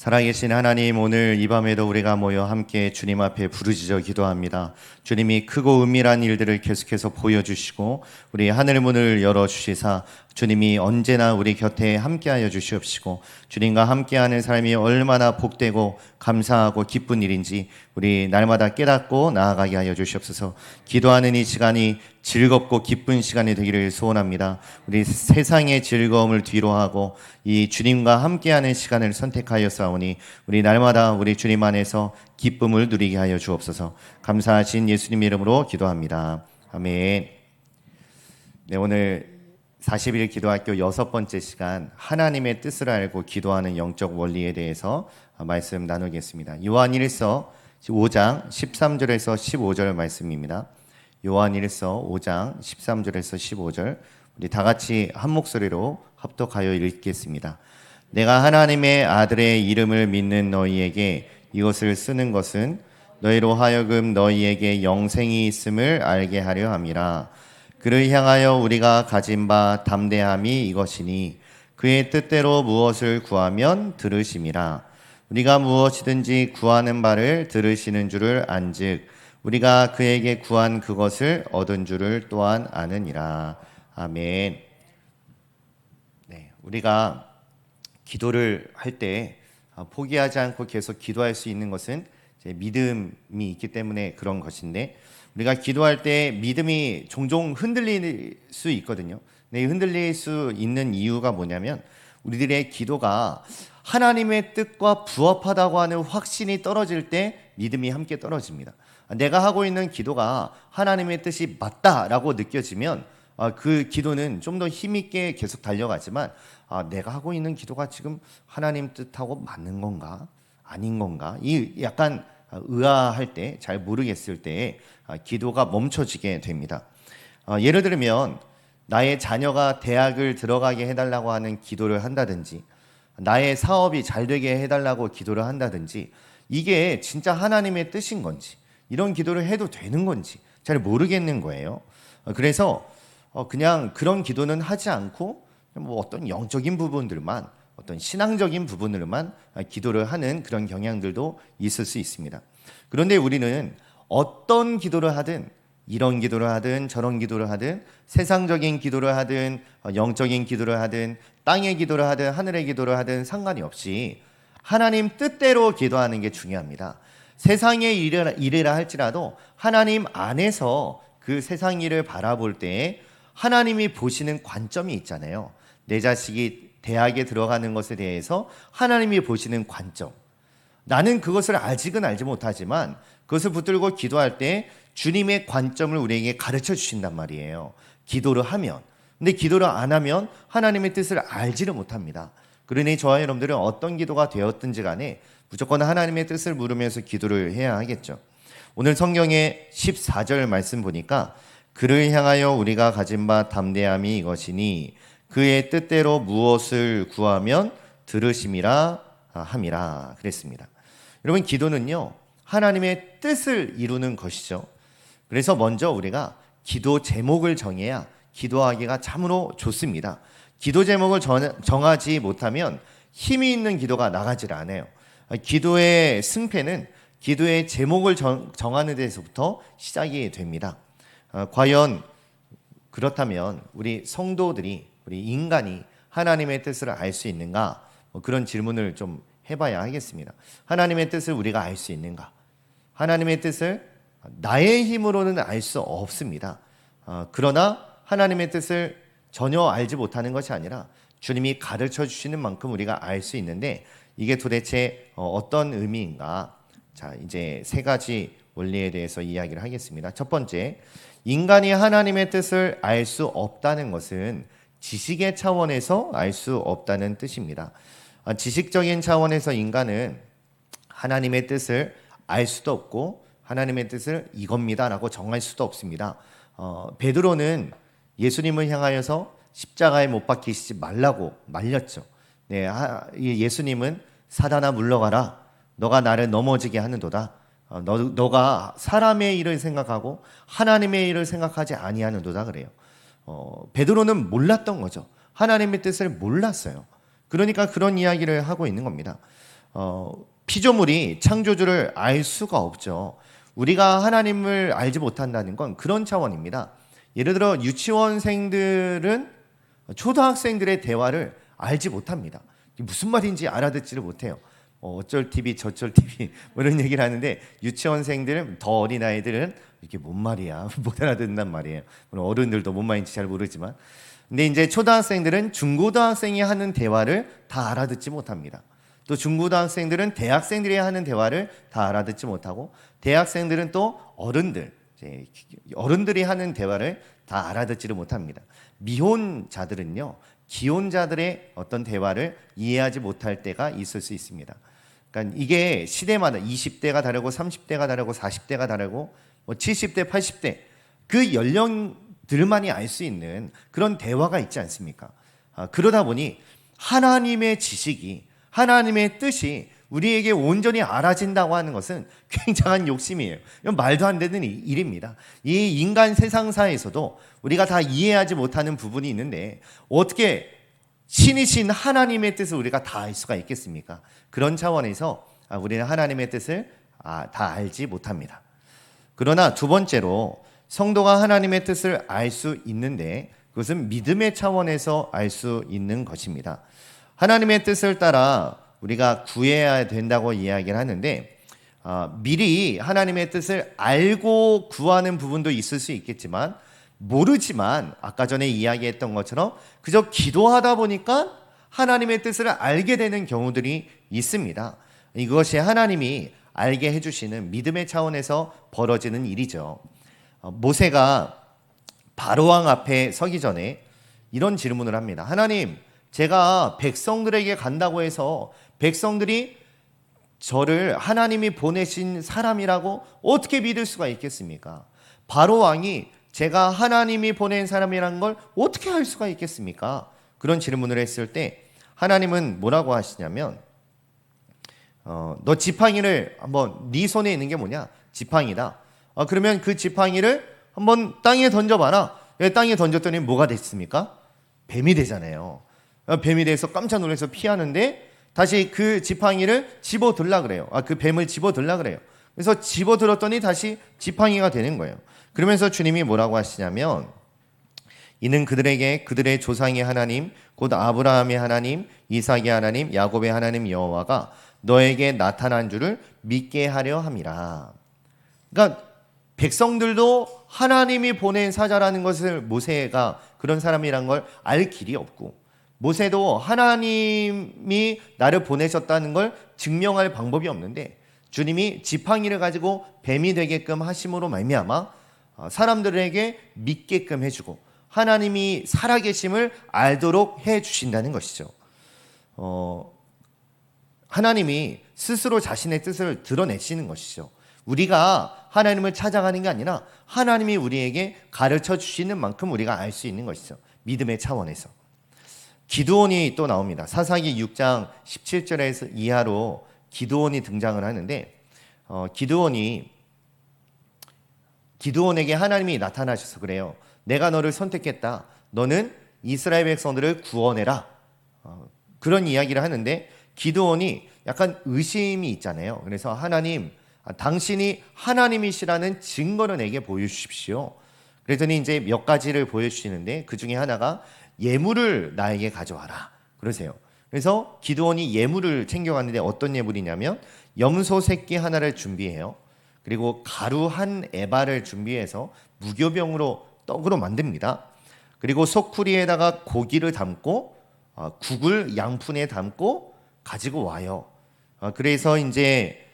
살아계신 하나님, 오늘 이 밤에도 우리가 모여 함께 주님 앞에 부르짖어 기도합니다. 주님이 크고 은밀한 일들을 계속해서 보여주시고 우리 하늘 문을 열어주시사 주님이 언제나 우리 곁에 함께하여 주시옵시고, 주님과 함께하는 삶이 얼마나 복되고 감사하고 기쁜 일인지 우리 날마다 깨닫고 나아가게 하여 주시옵소서. 기도하는 이 시간이 즐겁고 기쁜 시간이 되기를 소원합니다. 우리 세상의 즐거움을 뒤로하고 이 주님과 함께하는 시간을 선택하였사오니 우리 날마다 우리 주님 안에서 기쁨을 누리게 하여 주옵소서. 감사하신 예수님 이름으로 기도합니다. 아멘. 네, 오늘 40일 기도학교 6번째 시간, 하나님의 뜻을 알고 기도하는 영적 원리에 대해서 말씀 나누겠습니다. 요한일서 5장 13절에서 15절 말씀입니다. 요한일서 5장 13절에서 15절, 우리 다 같이 한 목소리로 합독하여 읽겠습니다. 내가 하나님의 아들의 이름을 믿는 너희에게 이것을 쓰는 것은 너희로 하여금 너희에게 영생이 있음을 알게 하려 함이라. 그를 향하여 우리가 가진 바 담대함이 이것이니 그의 뜻대로 무엇을 구하면 들으심이라. 우리가 무엇이든지 구하는 바를 들으시는 줄을 안즉 우리가 그에게 구한 그것을 얻은 줄을 또한 아느니라. 아멘. 네, 우리가 기도를 할 때 포기하지 않고 계속 기도할 수 있는 것은 믿음이 있기 때문에 그런 것인데, 우리가 기도할 때 믿음이 종종 흔들릴 수 있거든요. 네, 흔들릴 수 있는 이유가 뭐냐면 우리들의 기도가 하나님의 뜻과 부합하다고 하는 확신이 떨어질 때 믿음이 함께 떨어집니다. 내가 하고 있는 기도가 하나님의 뜻이 맞다라고 느껴지면 그 기도는 좀 더 힘있게 계속 달려가지만, 내가 하고 있는 기도가 지금 하나님 뜻하고 맞는 건가 아닌 건가, 이 약간 의아할 때, 잘 모르겠을 때 기도가 멈춰지게 됩니다. 예를 들면 나의 자녀가 대학을 들어가게 해달라고 하는 기도를 한다든지, 나의 사업이 잘 되게 해달라고 기도를 한다든지, 이게 진짜 하나님의 뜻인 건지, 이런 기도를 해도 되는 건지 잘 모르겠는 거예요. 그래서 그냥 그런 기도는 하지 않고 뭐 어떤 영적인 부분들만, 어떤 신앙적인 부분으로만 기도를 하는 그런 경향들도 있을 수 있습니다. 그런데 우리는 어떤 기도를 하든, 이런 기도를 하든 저런 기도를 하든, 세상적인 기도를 하든 영적인 기도를 하든 땅의 기도를 하든 하늘의 기도를 하든 상관이 없이 하나님 뜻대로 기도하는 게 중요합니다. 세상의 일이라 할지라도 하나님 안에서 그 세상 일을 바라볼 때 하나님이 보시는 관점이 있잖아요. 내 자식이 대학에 들어가는 것에 대해서 하나님이 보시는 관점, 나는 그것을 아직은 알지 못하지만 그것을 붙들고 기도할 때 주님의 관점을 우리에게 가르쳐 주신단 말이에요. 기도를 하면. 근데 기도를 안 하면 하나님의 뜻을 알지를 못합니다. 그러니 저와 여러분들은 어떤 기도가 되었든지 간에 무조건 하나님의 뜻을 물으면서 기도를 해야 하겠죠. 오늘 성경의 14절 말씀 보니까 그를 향하여 우리가 가진 바 담대함이 이것이니 그의 뜻대로 무엇을 구하면 들으심이라 함이라 그랬습니다. 여러분, 기도는요 하나님의 뜻을 이루는 것이죠. 그래서 먼저 우리가 기도 제목을 정해야 기도하기가 참으로 좋습니다. 기도 제목을 정하지 못하면 힘이 있는 기도가 나가질 않아요. 기도의 승패는 기도의 제목을 정하는 데서부터 시작이 됩니다. 과연 그렇다면 우리 성도들이, 우리 인간이 하나님의 뜻을 알 수 있는가? 그런 질문을 좀 해봐야 하겠습니다. 하나님의 뜻을 우리가 알 수 있는가? 하나님의 뜻을 나의 힘으로는 알 수 없습니다. 그러나 하나님의 뜻을 전혀 알지 못하는 것이 아니라 주님이 가르쳐 주시는 만큼 우리가 알 수 있는데, 이게 도대체 어떤 의미인가? 자, 이제 세 가지 원리에 대해서 이야기를 하겠습니다. 첫 번째, 인간이 하나님의 뜻을 알 수 없다는 것은 지식의 차원에서 알 수 없다는 뜻입니다. 지식적인 차원에서 인간은 하나님의 뜻을 알 수도 없고 하나님의 뜻을 이겁니다라고 정할 수도 없습니다. 베드로는 예수님을 향하여서 십자가에 못 박히시지 말라고 말렸죠. 네, 예수님은 사단아 물러가라. 너가 나를 넘어지게 하는도다. 너가 사람의 일을 생각하고 하나님의 일을 생각하지 아니하는도다 그래요. 베드로는 몰랐던 거죠. 하나님의 뜻을 몰랐어요. 그러니까 그런 이야기를 하고 있는 겁니다. 피조물이 창조주를 알 수가 없죠. 우리가 하나님을 알지 못한다는 건 그런 차원입니다. 예를 들어 유치원생들은 초등학생들의 대화를 알지 못합니다. 무슨 말인지 알아듣지를 못해요. 어쩔 TV 저쩔 TV 뭐 이런 얘기를 하는데 유치원생들은 더 어린 아이들은 이게 뭔 말이야 못 알아듣는단 말이에요. 물론 어른들도 뭔 말인지 잘 모르지만 근데 이제 초등학생들은 중고등학생이 하는 대화를 다 알아듣지 못합니다. 또 중고등학생들은 대학생들이 하는 대화를 다 알아듣지 못하고 대학생들은 또 어른들이 하는 대화를 다 알아듣지를 못합니다. 미혼자들은요 기혼자들의 어떤 대화를 이해하지 못할 때가 있을 수 있습니다. 그러니까 이게 시대마다 20대가 다르고 30대가 다르고 40대가 다르고 70대, 80대 그 연령들만이 알 수 있는 그런 대화가 있지 않습니까? 그러다 보니 하나님의 지식이 하나님의 뜻이 우리에게 온전히 알아진다고 하는 것은 굉장한 욕심이에요. 이건 말도 안 되는 일입니다. 이 인간 세상사에서도 우리가 다 이해하지 못하는 부분이 있는데 어떻게 신이신 하나님의 뜻을 우리가 다 알 수가 있겠습니까? 그런 차원에서 우리는 하나님의 뜻을 다 알지 못합니다. 그러나 두 번째로 성도가 하나님의 뜻을 알 수 있는데 그것은 믿음의 차원에서 알 수 있는 것입니다. 하나님의 뜻을 따라 우리가 구해야 된다고 이야기를 하는데 미리 하나님의 뜻을 알고 구하는 부분도 있을 수 있겠지만 모르지만 아까 전에 이야기했던 것처럼 그저 기도하다 보니까 하나님의 뜻을 알게 되는 경우들이 있습니다. 이것이 하나님이 알게 해주시는 믿음의 차원에서 벌어지는 일이죠. 모세가 바로왕 앞에 서기 전에 이런 질문을 합니다. 하나님, 제가 백성들에게 간다고 해서 백성들이 저를 하나님이 보내신 사람이라고 어떻게 믿을 수가 있겠습니까? 바로왕이 제가 하나님이 보낸 사람이라는 걸 어떻게 알 수가 있겠습니까? 그런 질문을 했을 때 하나님은 뭐라고 하시냐면 너 지팡이를 한번 네 손에 있는 게 뭐냐? 지팡이다. 그러면 그 지팡이를 한번 땅에 던져봐라. 땅에 던졌더니 뭐가 됐습니까? 뱀이 되잖아요. 뱀이 돼서 깜짝 놀라서 피하는데 다시 그 지팡이를 집어들라 그래요. 그 뱀을 집어들라 그래요. 그래서 집어들었더니 다시 지팡이가 되는 거예요. 그러면서 주님이 뭐라고 하시냐면 이는 그들에게 그들의 조상의 하나님 곧 아브라함의 하나님 이삭의 하나님 야곱의 하나님 여호와가 너에게 나타난 줄을 믿게 하려 함이라. 그러니까 백성들도 하나님이 보낸 사자라는 것을 모세가 그런 사람이란 걸 알 길이 없고 모세도 하나님이 나를 보내셨다는 걸 증명할 방법이 없는데 주님이 지팡이를 가지고 뱀이 되게끔 하심으로 말미암아 사람들에게 믿게끔 해주고 하나님이 살아계심을 알도록 해주신다는 것이죠. 하나님이 스스로 자신의 뜻을 드러내시는 것이죠. 우리가 하나님을 찾아가는 게 아니라 하나님이 우리에게 가르쳐 주시는 만큼 우리가 알 수 있는 것이죠. 믿음의 차원에서. 기드온이 또 나옵니다. 사사기 6장 17절에서 이하로 기드온이 등장을 하는데 기드온에게 하나님이 나타나셔서 그래요. 내가 너를 선택했다. 너는 이스라엘 백성들을 구원해라. 그런 이야기를 하는데 기드온이 약간 의심이 있잖아요. 그래서 하나님, 당신이 하나님이시라는 증거를 내게 보여주십시오. 그랬더니 이제 몇 가지를 보여주시는데 그 중에 하나가 예물을 나에게 가져와라 그러세요. 그래서 기드온이 예물을 챙겨갔는데 어떤 예물이냐면 염소 새끼 하나를 준비해요. 그리고 가루 한 에바를 준비해서 무교병으로 떡으로 만듭니다. 그리고 소쿠리에다가 고기를 담고 국을 양푼에 담고 가지고 와요. 그래서 이제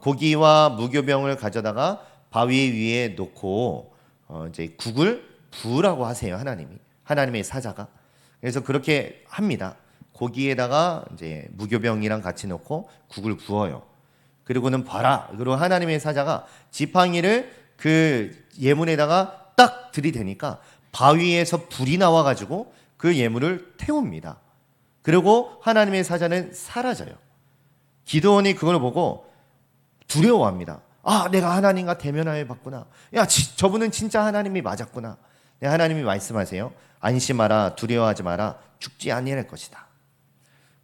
고기와 무교병을 가져다가 바위 위에 놓고 이제 국을 부으라고 하세요. 하나님의 사자가. 그래서 그렇게 합니다. 고기에다가 이제 무교병이랑 같이 넣고 국을 부어요. 그리고는 봐라. 그리고 하나님의 사자가 지팡이를 그 예물에다가 딱 들이대니까 바위에서 불이 나와가지고 그 예물을 태웁니다. 그리고 하나님의 사자는 사라져요. 기드온이 그걸 보고 두려워합니다. 내가 하나님과 대면하여 봤구나. 저분은 진짜 하나님이 맞았구나. 하나님이 말씀하세요. 안심하라, 두려워하지 마라, 죽지 아니할 것이다.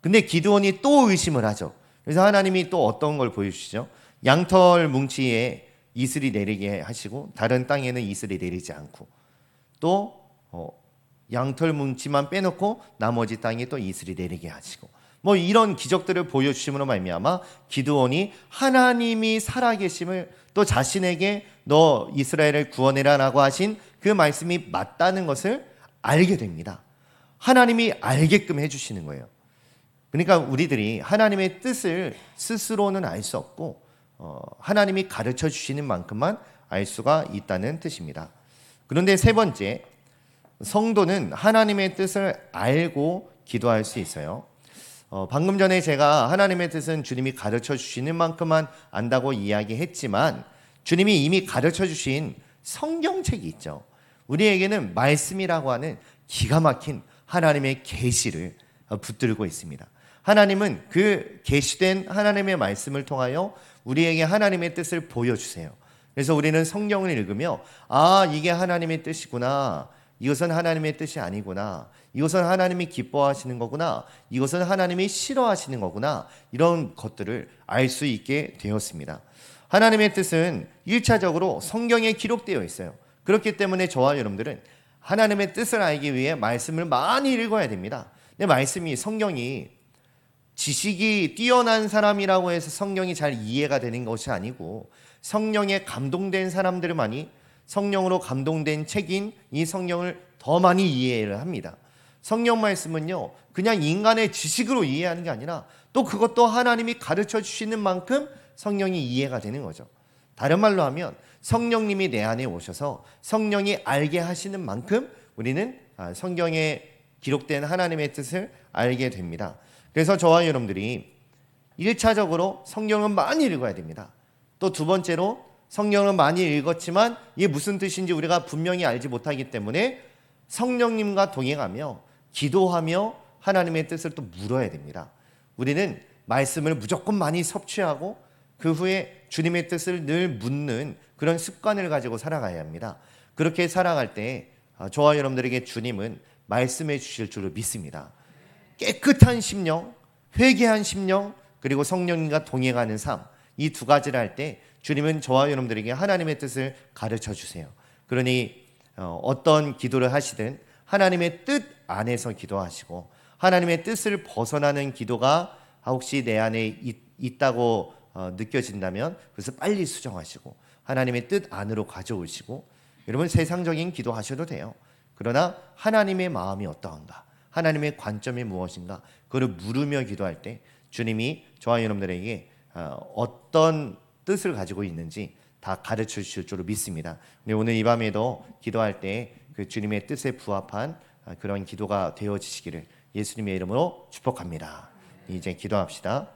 근데 기드온이 또 의심을 하죠. 그래서 하나님이 또 어떤 걸 보여주시죠? 양털 뭉치에 이슬이 내리게 하시고 다른 땅에는 이슬이 내리지 않고, 또 양털 뭉치만 빼놓고 나머지 땅에 또 이슬이 내리게 하시고, 뭐 이런 기적들을 보여주심으로 말미암아 기드온이 하나님이 살아계심을, 또 자신에게 너 이스라엘을 구원해라라고 하신 그 말씀이 맞다는 것을 알게 됩니다. 하나님이 알게끔 해주시는 거예요. 그러니까 우리들이 하나님의 뜻을 스스로는 알 수 없고 하나님이 가르쳐 주시는 만큼만 알 수가 있다는 뜻입니다. 그런데 세 번째, 성도는 하나님의 뜻을 알고 기도할 수 있어요. 방금 전에 제가 하나님의 뜻은 주님이 가르쳐 주시는 만큼만 안다고 이야기했지만, 주님이 이미 가르쳐 주신 성경책이 있죠. 우리에게는 말씀이라고 하는 기가 막힌 하나님의 계시를 붙들고 있습니다. 하나님은 그 계시된 하나님의 말씀을 통하여 우리에게 하나님의 뜻을 보여주세요. 그래서 우리는 성경을 읽으며, 아, 이게 하나님의 뜻이구나, 이것은 하나님의 뜻이 아니구나, 이것은 하나님이 기뻐하시는 거구나, 이것은 하나님이 싫어하시는 거구나, 이런 것들을 알 수 있게 되었습니다. 하나님의 뜻은 1차적으로 성경에 기록되어 있어요. 그렇기 때문에 저와 여러분들은 하나님의 뜻을 알기 위해 말씀을 많이 읽어야 됩니다. 근데 말씀이, 성경이 지식이 뛰어난 사람이라고 해서 성경이 잘 이해가 되는 것이 아니고, 성령에 감동된 사람들만이 성령으로 감동된 책인 이 성경을 더 많이 이해를 합니다. 성경 말씀은요, 그냥 인간의 지식으로 이해하는 게 아니라 또 그것도 하나님이 가르쳐 주시는 만큼 성령이 이해가 되는 거죠. 다른 말로 하면 성령님이 내 안에 오셔서 성령이 알게 하시는 만큼 우리는 성경에 기록된 하나님의 뜻을 알게 됩니다. 그래서 저와 여러분들이 1차적으로 성경은 많이 읽어야 됩니다. 또 두 번째로, 성경은 많이 읽었지만 이게 무슨 뜻인지 우리가 분명히 알지 못하기 때문에 성령님과 동행하며 기도하며 하나님의 뜻을 또 물어야 됩니다. 우리는 말씀을 무조건 많이 섭취하고 그 후에 주님의 뜻을 늘 묻는 그런 습관을 가지고 살아가야 합니다. 그렇게 살아갈 때 저와 여러분들에게 주님은 말씀해 주실 줄을 믿습니다. 깨끗한 심령, 회개한 심령, 그리고 성령님과 동행하는 삶, 이 두 가지를 할 때 주님은 저와 여러분들에게 하나님의 뜻을 가르쳐 주세요. 그러니 어떤 기도를 하시든 하나님의 뜻 안에서 기도하시고, 하나님의 뜻을 벗어나는 기도가 혹시 내 안에 있다고 느껴진다면 그것을 빨리 수정하시고 하나님의 뜻 안으로 가져오시고, 여러분 세상적인 기도하셔도 돼요. 그러나 하나님의 마음이 어떠한가, 하나님의 관점이 무엇인가, 그걸 물으며 기도할 때 주님이 저와 여러분들에게 어떤 뜻을 가지고 있는지 다 가르쳐 주실 줄로 믿습니다. 오늘 이 밤에도 기도할 때 그 주님의 뜻에 부합한 그런 기도가 되어지시기를 예수님의 이름으로 축복합니다. 이제 기도합시다.